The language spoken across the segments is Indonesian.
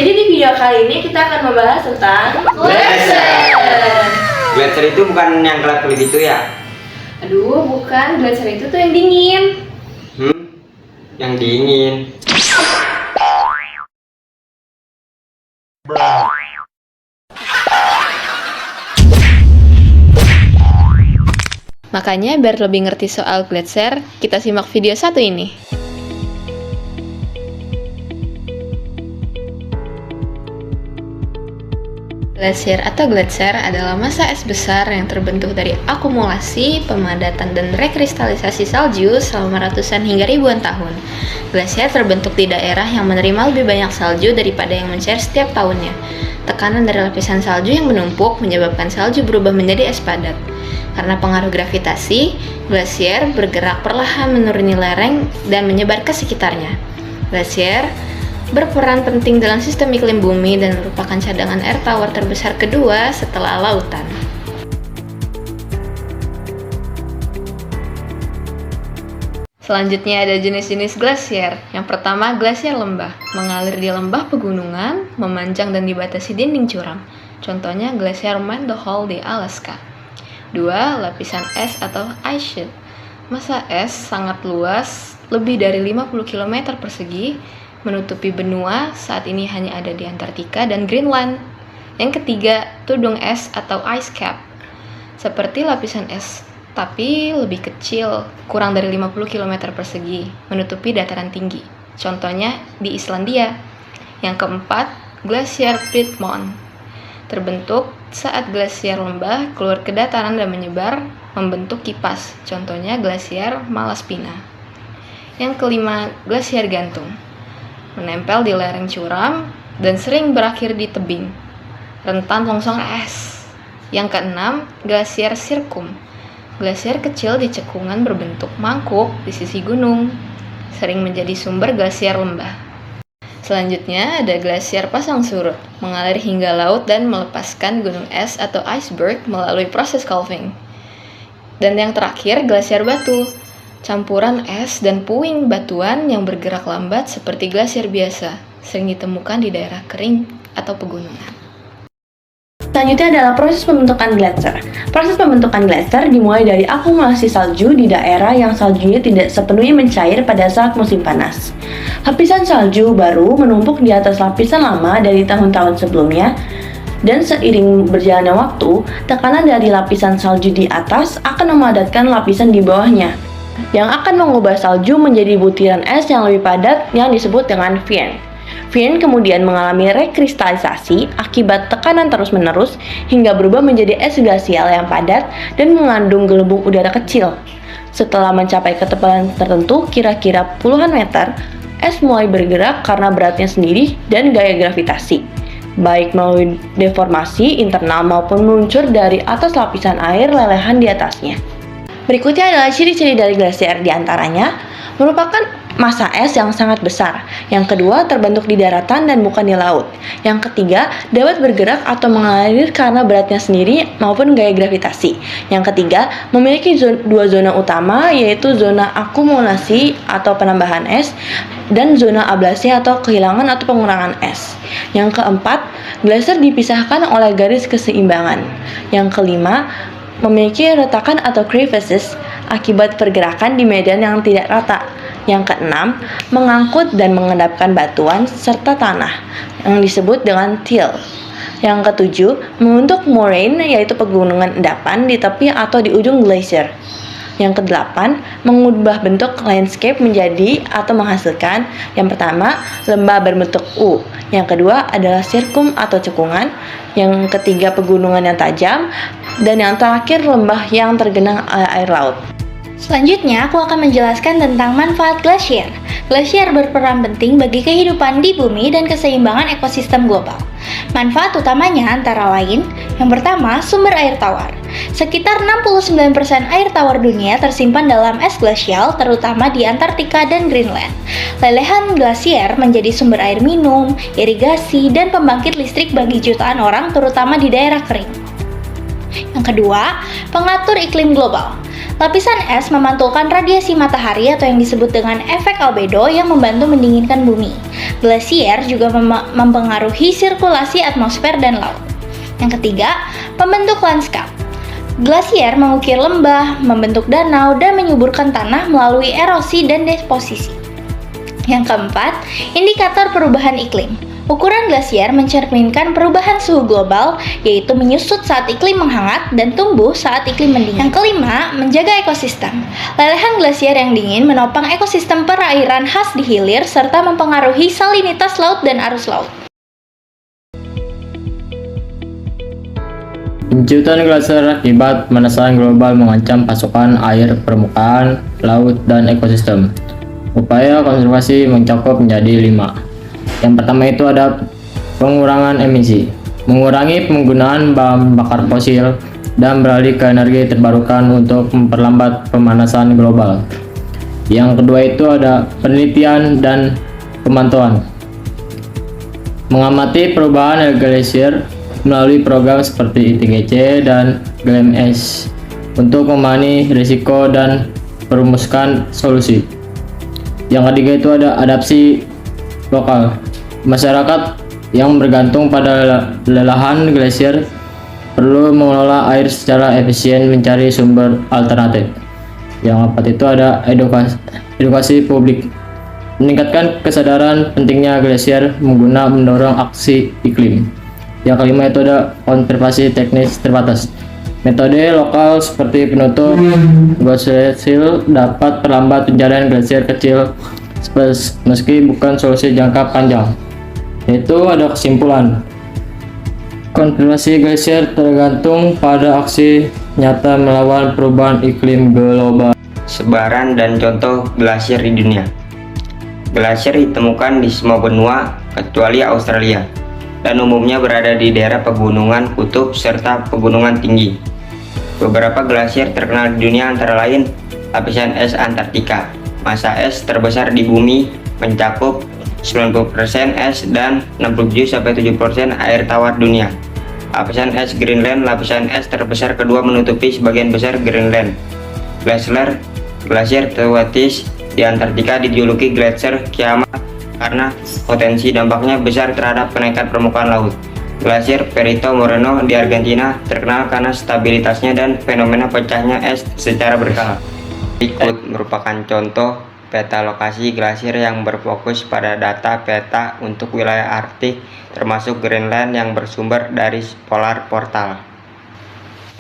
Jadi di video kali ini kita akan membahas tentang Glacier. Glacier itu bukan yang gelap-gelap itu ya? Aduh, bukan. Glacier itu tuh yang dingin. Yang dingin. Makanya biar lebih ngerti soal glacier, kita simak video satu ini. Glasier atau glacier adalah massa es besar yang terbentuk dari akumulasi, pemadatan, dan rekristalisasi salju selama ratusan hingga ribuan tahun. Glasier terbentuk di daerah yang menerima lebih banyak salju daripada yang mencair setiap tahunnya. Tekanan dari lapisan salju yang menumpuk menyebabkan salju berubah menjadi es padat. Karena pengaruh gravitasi, glasier bergerak perlahan menuruni lereng dan menyebar ke sekitarnya. Glasier berperan penting dalam sistem iklim bumi dan merupakan cadangan air tawar terbesar kedua setelah lautan. Selanjutnya ada jenis-jenis glasier. Yang pertama, glasier lembah, mengalir di lembah pegunungan, memanjang dan dibatasi dinding curam. Contohnya glasier Mount Hall di Alaska. 2. Lapisan es atau ice sheet. Massa es sangat luas, lebih dari 50 km persegi, menutupi benua, saat ini hanya ada di Antartika dan Greenland. Yang ketiga, tudung es atau ice cap. Seperti lapisan es, tapi lebih kecil, kurang dari 50 km persegi, menutupi dataran tinggi. Contohnya di Islandia. Yang keempat, glasier Piedmont. Terbentuk saat glasier lembah keluar ke dataran dan menyebar, membentuk kipas. Contohnya glasier Malaspina. Yang kelima, glasier gantung. Menempel di lereng curam dan sering berakhir di tebing, rentan longsor es. Yang keenam, glasier sirkum. Glasier kecil di cekungan berbentuk mangkuk di sisi gunung, sering menjadi sumber glasier lembah. Selanjutnya ada glasier pasang surut, mengalir hingga laut dan melepaskan gunung es atau iceberg melalui proses calving. Dan yang terakhir, glasier batu, campuran es dan puing batuan yang bergerak lambat seperti glasier biasa, sering ditemukan di daerah kering atau pegunungan. Selanjutnya adalah proses pembentukan glacier. Proses pembentukan glacier dimulai dari akumulasi salju di daerah yang saljunya tidak sepenuhnya mencair pada saat musim panas. Lapisan salju baru menumpuk di atas lapisan lama dari tahun-tahun sebelumnya, dan seiring berjalannya waktu, tekanan dari lapisan salju di atas akan memadatkan lapisan di bawahnya, yang akan mengubah salju menjadi butiran es yang lebih padat yang disebut dengan firn. Firn kemudian mengalami rekristalisasi akibat tekanan terus-menerus hingga berubah menjadi es glasial yang padat dan mengandung gelembung udara kecil. Setelah mencapai ketebalan tertentu, kira-kira puluhan meter, es mulai bergerak karena beratnya sendiri dan gaya gravitasi, baik melalui deformasi internal maupun meluncur dari atas lapisan air lelehan di atasnya. Berikutnya adalah ciri-ciri dari glasier, diantaranya merupakan massa es yang sangat besar. Yang kedua, terbentuk di daratan dan bukan di laut. Yang ketiga, dapat bergerak atau mengalir karena beratnya sendiri maupun gaya gravitasi. Yang ketiga, memiliki dua zona utama, yaitu zona akumulasi atau penambahan es dan zona ablasi atau kehilangan atau pengurangan es. Yang keempat, glasier dipisahkan oleh garis keseimbangan. Yang kelima, memiliki retakan atau crevices akibat pergerakan di medan yang tidak rata. Yang keenam, mengangkut dan mengendapkan batuan serta tanah yang disebut dengan till. Yang ketujuh, membentuk moraine, yaitu pegunungan endapan di tepi atau di ujung glacier. Yang kedelapan, mengubah bentuk landscape menjadi atau menghasilkan: yang pertama, lembah berbentuk U. Yang kedua adalah sirkum atau cekungan. Yang ketiga, pegunungan yang tajam. Dan yang terakhir, lembah yang tergenang air laut. Selanjutnya, aku akan menjelaskan tentang manfaat glasier. Glasier berperan penting bagi kehidupan di bumi dan keseimbangan ekosistem global. Manfaat utamanya antara lain, yang pertama, sumber air tawar. Sekitar 69% air tawar dunia tersimpan dalam es glasial, terutama di Antartika dan Greenland. Lelehan glasier menjadi sumber air minum, irigasi, dan pembangkit listrik bagi jutaan orang, terutama di daerah kering. Yang kedua, pengatur iklim global. Lapisan es memantulkan radiasi matahari atau yang disebut dengan efek albedo yang membantu mendinginkan bumi. Glasier juga mempengaruhi sirkulasi atmosfer dan laut. Yang ketiga, pembentuk lanskap. Glasier mengukir lembah, membentuk danau, dan menyuburkan tanah melalui erosi dan deposisi. Yang keempat, indikator perubahan iklim. Ukuran glasier mencerminkan perubahan suhu global, yaitu menyusut saat iklim menghangat dan tumbuh saat iklim mendingin. Yang kelima, menjaga ekosistem. Lelehan glasier yang dingin menopang ekosistem perairan khas di hilir serta mempengaruhi salinitas laut dan arus laut. Penyusutan glasier akibat pemanasan global mengancam pasokan air permukaan, laut, dan ekosistem. Upaya konservasi mencakup menjadi 5. Yang pertama itu ada pengurangan emisi, mengurangi penggunaan bahan bakar fosil, dan beralih ke energi terbarukan untuk memperlambat pemanasan global. Yang kedua itu ada penelitian dan pemantauan, mengamati perubahan glasier melalui program seperti ITGC dan GLMS untuk memahami risiko dan merumuskan solusi. Yang ketiga itu ada adaptasi lokal. Masyarakat yang bergantung pada lelahan glasier perlu mengelola air secara efisien, mencari sumber alternatif. Yang keempat itu ada edukasi publik, meningkatkan kesadaran pentingnya glasier mendorong aksi iklim. Yang kelima itu ada konservasi teknis terbatas. Metode lokal seperti penutup glacier dapat perlambat pencarian glasier kecil meski bukan solusi jangka panjang. Yaitu ada kesimpulan, konservasi glasier tergantung pada aksi nyata melawan perubahan iklim global. Sebaran dan contoh glasier di dunia. Glasier ditemukan di semua benua kecuali Australia dan umumnya berada di daerah pegunungan kutub serta pegunungan tinggi. Beberapa glasier terkenal di dunia antara lain lapisan es Antartika. Massa es terbesar di bumi mencakup 90% es dan 67-70% air tawar dunia. Lapisan es Greenland, lapisan es terbesar kedua menutupi sebagian besar Greenland. Glasier terletak di Antartika dijuluki glasier kiamat karena potensi dampaknya besar terhadap kenaikan permukaan laut. Glasier Perito Moreno di Argentina terkenal karena stabilitasnya dan fenomena pecahnya es secara berkala. Berikut merupakan contoh peta lokasi glasier yang berfokus pada data peta untuk wilayah Arktik termasuk Greenland yang bersumber dari Polar Portal.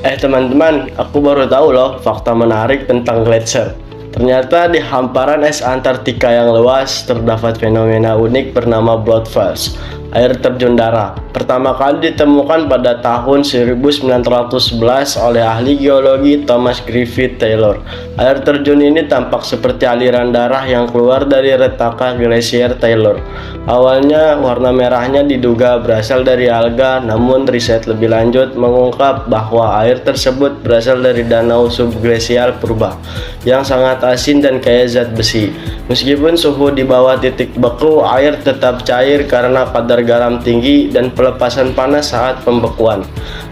Teman-teman, aku baru tahu loh fakta menarik tentang glasier. Ternyata di hamparan es Antartika yang luas terdapat fenomena unik bernama blood falls, air terjun darah. Pertama kali ditemukan pada tahun 1911 oleh ahli geologi Thomas Griffith Taylor. Air terjun ini tampak seperti aliran darah yang keluar dari retakan glasier Taylor. Awalnya warna merahnya diduga berasal dari alga, namun riset lebih lanjut mengungkap bahwa air tersebut berasal dari danau subglasial purba yang sangat asin dan kaya zat besi. Meskipun suhu di bawah titik beku, air tetap cair karena kadar garam tinggi dan pelepasan panas saat pembekuan.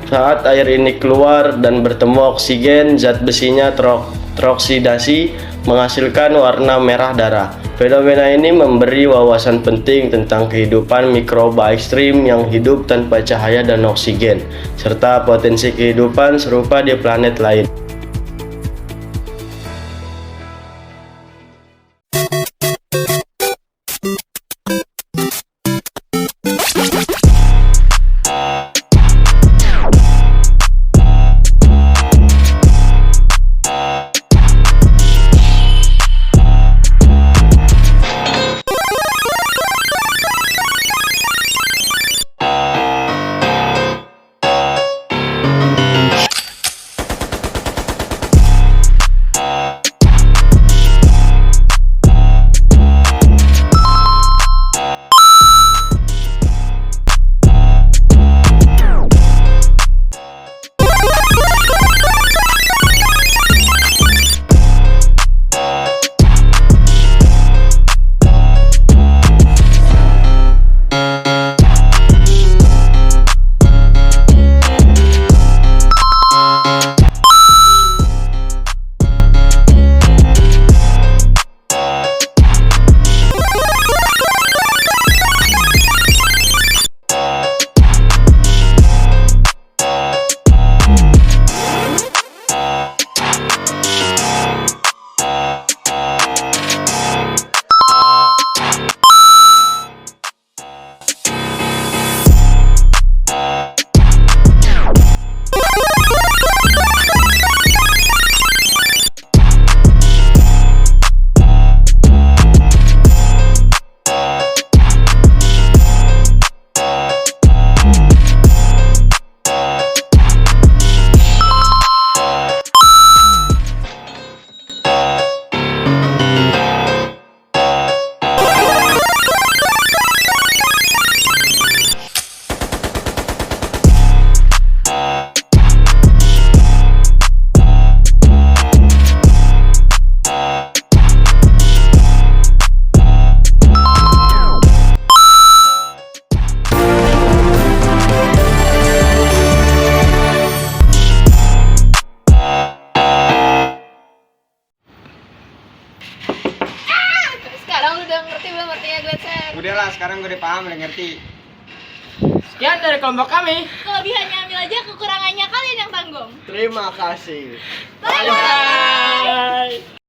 Saat air ini keluar dan bertemu oksigen, zat besinya teroksidasi menghasilkan warna merah darah. Fenomena ini memberi wawasan penting tentang kehidupan mikroba ekstrim yang hidup tanpa cahaya dan oksigen, serta potensi kehidupan serupa di planet lain. udah ngerti belum artinya glacier? Udahlah, sekarang gue udah paham, udah ngerti. Sekian dari kelompok kami. Kelebihannya ambil aja, kekurangannya kalian yang tanggung. Terima kasih. Bye-bye!